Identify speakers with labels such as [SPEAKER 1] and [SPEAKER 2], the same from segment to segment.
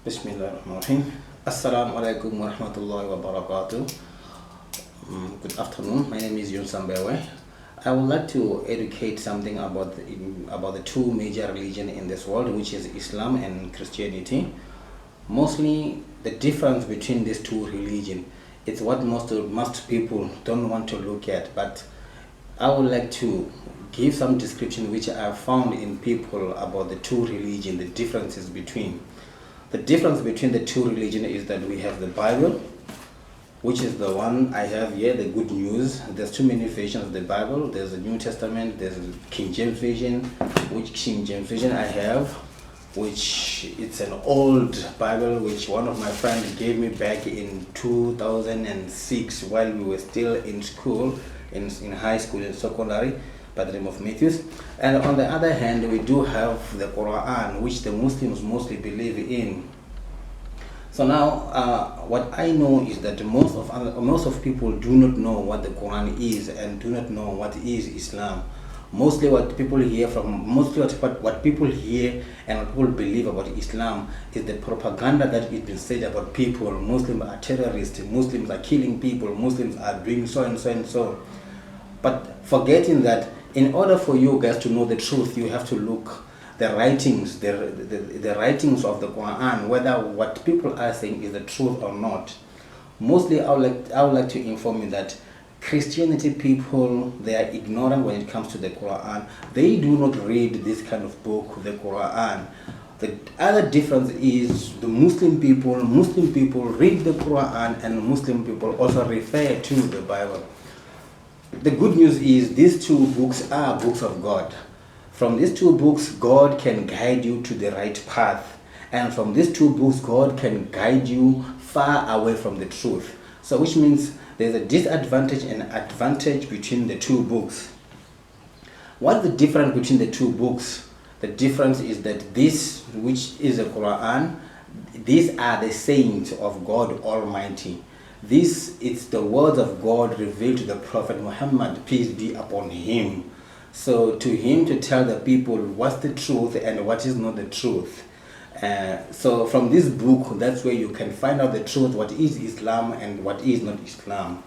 [SPEAKER 1] Bismillahirrahmanirrahim. Assalamu alaikum wa rahmatullahi wa barakatuh. Good afternoon. My name is Yunsa Mbewe. I would like to educate something about the two major religions in this world, which is Islam and Christianity. Mostly, the difference between these two religions, it's what most people don't want to look at. But I would like to give some description which I have found in people about the two religions, the differences between. The difference between the two religions is that we have the Bible, which is the one I have here, the good news. There's too many versions of the Bible. There's the New Testament, there's the King James Version, which King James Version I have, which it's an old Bible, which one of my friends gave me back in 2006 while we were still in school, in high school and secondary, by the name of Matthews. And on the other hand, we do have the Quran, which the Muslims mostly believe in. So now, what I know is that most of people do not know what the Quran is and do not know what is Islam. Mostly what people hear what people hear and what people believe about Islam is the propaganda that is been said about people. Muslims are terrorists, Muslims are killing people, Muslims are doing so and so and so. But forgetting that in order for you guys to know the truth, you have to look the writings, the writings of the Quran, whether what people are saying is the truth or not. Mostly, I would like to inform you that Christianity people, they are ignorant when it comes to the Quran. They do not read this kind of book, the Quran. The other difference is the Muslim people read the Quran, and Muslim people also refer to the Bible. The good news is these two books are books of God. From these two books, God can guide you to the right path. And from these two books, God can guide you far away from the truth. So which means there's a disadvantage and advantage between the two books. What's the difference between the two books? The difference is that this, which is the Quran, these are the sayings of God Almighty. This is the words of God revealed to the Prophet Muhammad, peace be upon him. So to him to tell the people what's the truth and what is not the truth. So from this book, that's where you can find out the truth, what is Islam and what is not Islam.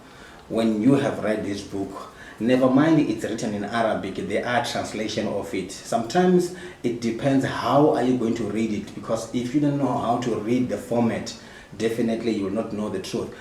[SPEAKER 1] When you have read this book, never mind it's written in Arabic, there are translation of it. Sometimes it depends how are you going to read it, because if you don't know how to read the format, definitely you will not know the truth.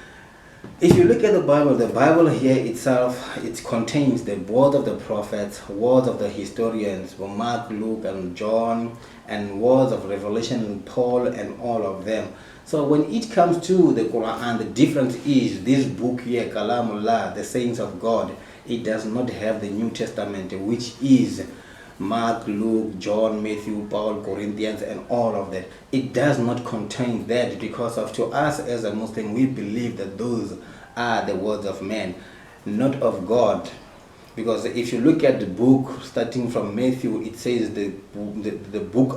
[SPEAKER 1] If you look at the Bible here itself, it contains the words of the prophets, words of the historians, Mark, Luke, and John, and words of Revelation, Paul, and all of them. So when it comes to the Quran, the difference is this book here, Kalamullah, the sayings of God, it does not have the New Testament, which is Mark, Luke, John, Matthew, Paul, Corinthians, and all of that. It does not contain that, because to us as a Muslim, we believe that those are the words of man, not of God. Because if you look at the book starting from Matthew, it says the book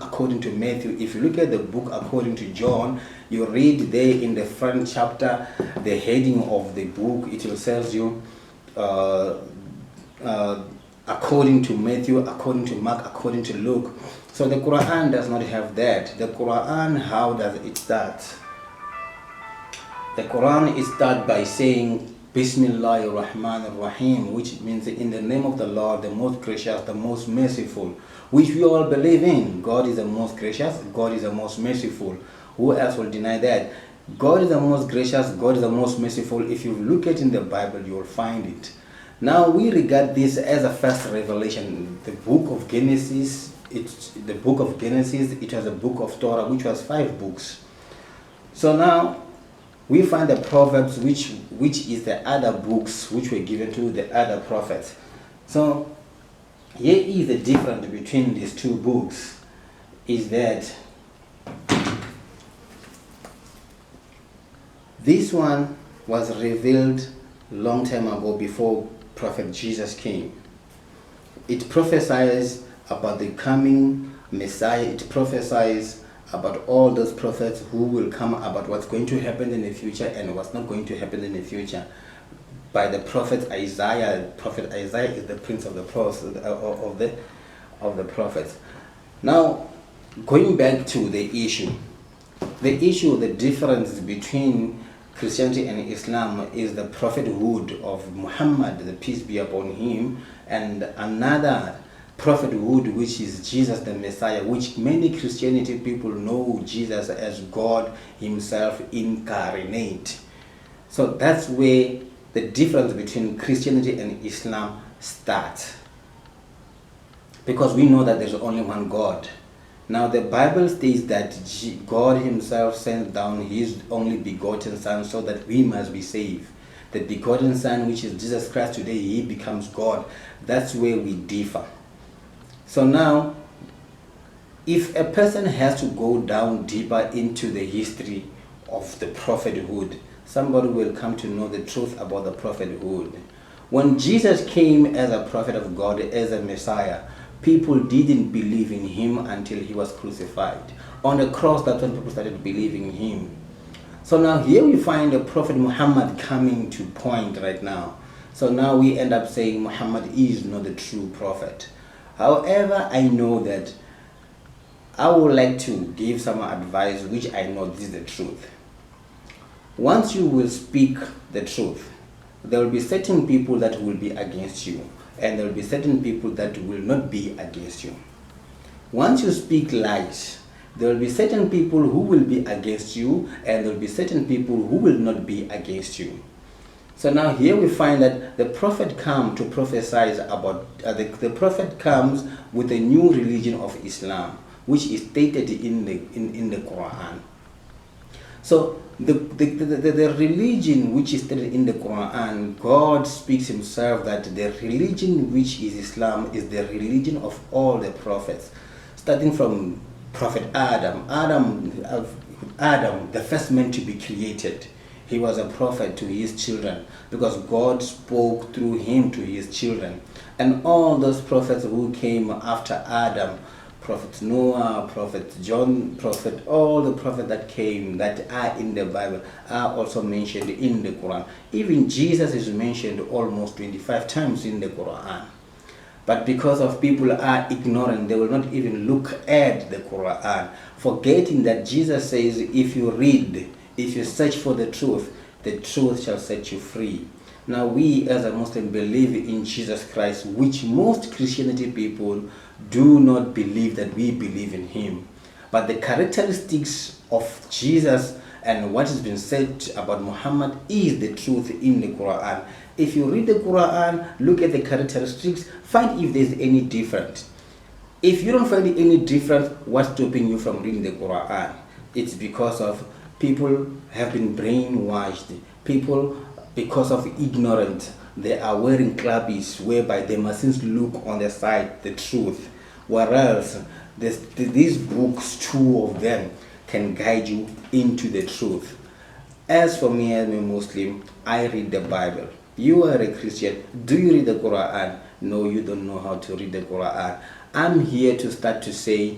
[SPEAKER 1] according to Matthew. If you look at the book according to John, you read there in the front chapter, the heading of the book, it will tell you according to Matthew, according to Mark, according to Luke. So the Quran does not have that. The Quran, how does it start? The Quran is start by saying Bismillahir Rahmanir Rahim, which means in the name of the Lord, the most gracious, the most merciful, which we all believe in. God is the most gracious, God is the most merciful. Who else will deny that? God is the most gracious, God is the most merciful. If you look at in the Bible, you will find it. Now we regard this as a first revelation. The book of Genesis, it was a book of Torah, which was 5 books. So now we find the Proverbs, which is the other books which were given to the other prophets. So here is the difference between these two books, is that this one was revealed long time ago, before Prophet Jesus came. It prophesies about the coming Messiah. It prophesies about all those prophets who will come, about what's going to happen in the future and what's not going to happen in the future. By the prophet Isaiah. Prophet Isaiah is the prince of the prophets. Now, going back to the issue, The difference between Christianity and Islam is the prophethood of Muhammad, the peace be upon him, and another prophethood which is Jesus the Messiah, which many Christianity people know Jesus as God himself incarnate. So that's where the difference between Christianity and Islam starts. Because we know that there's only one God. Now the Bible states that God himself sent down his only begotten Son so that we must be saved. The begotten Son, which is Jesus Christ today, he becomes God. That's where we differ. So now, if a person has to go down deeper into the history of the prophethood, somebody will come to know the truth about the prophethood. When Jesus came as a prophet of God, as a Messiah, people didn't believe in him until he was crucified. On the cross, that's when people started believing in him. So now here we find the Prophet Muhammad coming to point right now. So now we end up saying Muhammad is not the true prophet. However, I know that I would like to give some advice which I know this is the truth. Once you will speak the truth, there will be certain people that will be against you, and there will be certain people that will not be against you. Once you speak lies, there will be certain people who will be against you, and there will be certain people who will not be against you. So now here we find that the prophet comes to prophesy about, the prophet comes with a new religion of Islam, which is stated in the Quran. So the religion which is stated in the Quran, God speaks himself that the religion which is Islam is the religion of all the prophets, starting from Prophet Adam, the first man to be created. He was a prophet to his children because God spoke through him to his children. And all those prophets who came after Adam, Prophet Noah, Prophet John, all the prophets that came that are in the Bible are also mentioned in the Quran. Even Jesus is mentioned almost 25 times in the Quran. But because of people are ignorant, they will not even look at the Quran, forgetting that Jesus says, if you search for the truth shall set you free. Now we as a Muslim believe in Jesus Christ, which most Christianity people do not believe that we believe in him. But the characteristics of Jesus and what has been said about Muhammad is the truth in the Quran. If you read the Quran, look at the characteristics, find if there's any difference. If you don't find any difference, what's stopping you from reading the Quran? It's because of people have been brainwashed. People, because of ignorance, they are wearing klabis whereby they mustn't look on the side, the truth. Whereas these books, two of them, can guide you into the truth. As for me as a Muslim, I read the Bible. You are a Christian. Do you read the Quran? No, you don't know how to read the Quran. I'm here to start to say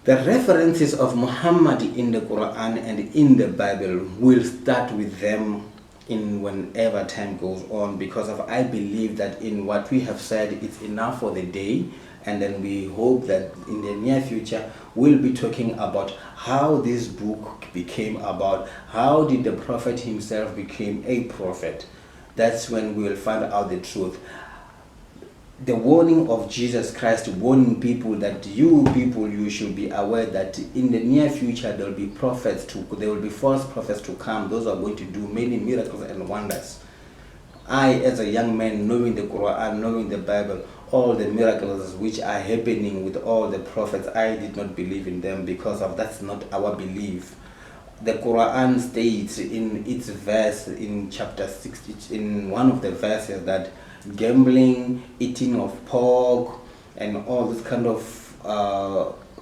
[SPEAKER 1] the references of Muhammad in the Quran and in the Bible will start with them in whenever time goes on, because of I believe that in what we have said it's enough for the day, and then we hope that in the near future we'll be talking about how this book became about, how did the prophet himself became a prophet. That's when we will find out the truth. The warning of Jesus Christ, warning people that you should be aware that in the near future there will be there will be false prophets to come. Those are going to do many miracles and wonders. I, as a young man, knowing the Quran, knowing the Bible, all the miracles which are happening with all the prophets, I did not believe in them because of that's not our belief. The Quran states in its verse in chapter 6, in one of the verses, that gambling, eating of pork, and all this kind of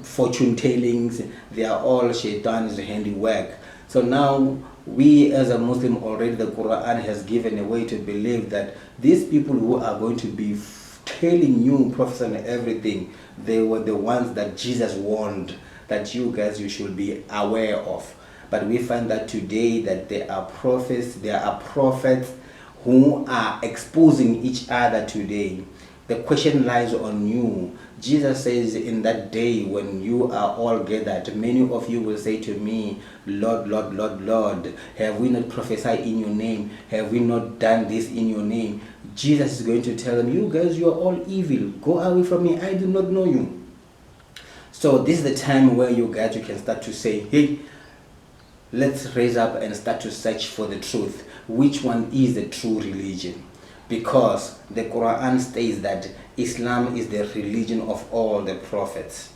[SPEAKER 1] fortune tellings, they are all shaitan's handiwork. So now we as a Muslim, already the Quran has given a way to believe that these people who are going to be telling you prophets and everything, they were the ones that Jesus warned that you guys you should be aware of. But we find that today that there are prophets who are exposing each other today. The question lies on you. Jesus says, in that day when you are all gathered, many of you will say to me, Lord, Lord, Lord, Lord, have we not prophesied in your name? Have we not done this in your name? Jesus is going to tell them, you guys, you are all evil. Go away from me. I do not know you. So this is the time where you guys, you can start to say, hey, let's raise up and start to search for the truth. Which one is the true religion? Because the Quran states that Islam is the religion of all the prophets.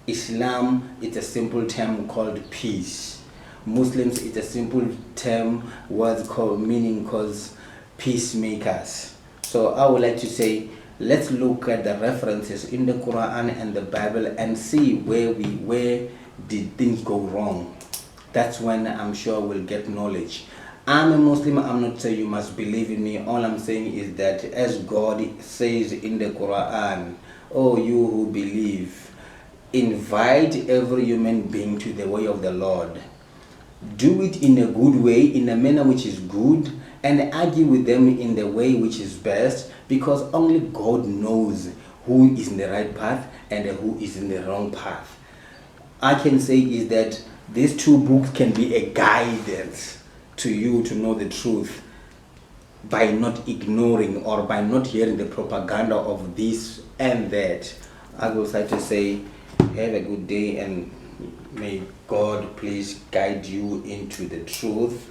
[SPEAKER 1] Islam is a simple term called peace. Muslims is a simple term words called meaning cause peacemakers. So I would like to say, let's look at the references in the Quran and the Bible and see where did things go wrong. That's when I'm sure we'll get knowledge. I'm a Muslim. I'm not saying you must believe in me. All I'm saying is that as God says in the Quran, oh, you who believe, invite every human being to the way of the Lord. Do it in a good way, in a manner which is good, and argue with them in the way which is best, because only God knows who is in the right path and who is in the wrong path. I can say is that these two books can be a guidance to you to know the truth by not ignoring or by not hearing the propaganda of this and that. I would like to say, have a good day, and may God please guide you into the truth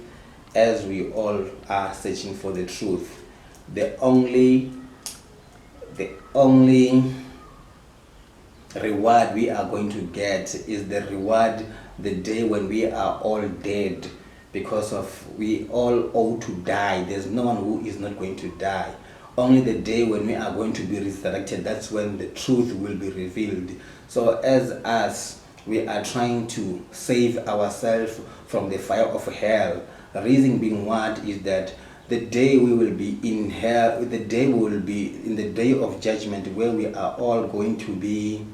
[SPEAKER 1] as we all are searching for the truth. The only reward we are going to get is the reward the day when we are all dead, because of we all owe to die. There's no one who is not going to die. Only the day when we are going to be resurrected, that's when the truth will be revealed. So as us, we are trying to save ourselves from the fire of hell. The reason being what is that the day we will be in hell, the day we will be in the day of judgment, where we are all going to be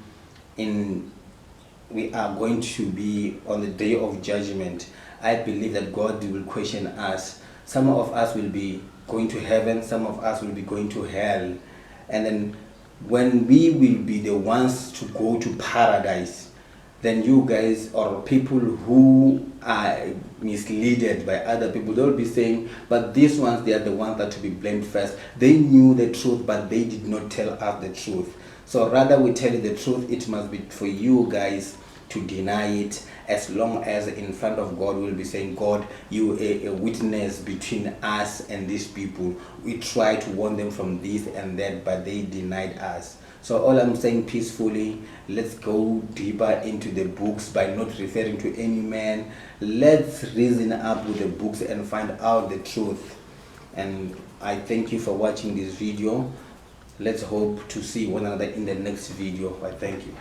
[SPEAKER 1] we are going to be on the day of judgment. I believe that God will question us. Some of us will be going to heaven, some of us will be going to hell. And then when we will be the ones to go to paradise, then you guys or people who are misled by other people, they'll be saying, but these ones, they are the ones that to be blamed first. They knew the truth, but they did not tell us the truth. So rather we tell you the truth, it must be for you guys to deny it, as long as in front of God we'll be saying, God, you are a witness between us and these people. We try to warn them from this and that, but they denied us. So all I'm saying peacefully, let's go deeper into the books by not referring to any man. Let's reason up with the books and find out the truth. And I thank you for watching this video. Let's hope to see one another in the next video. I thank you.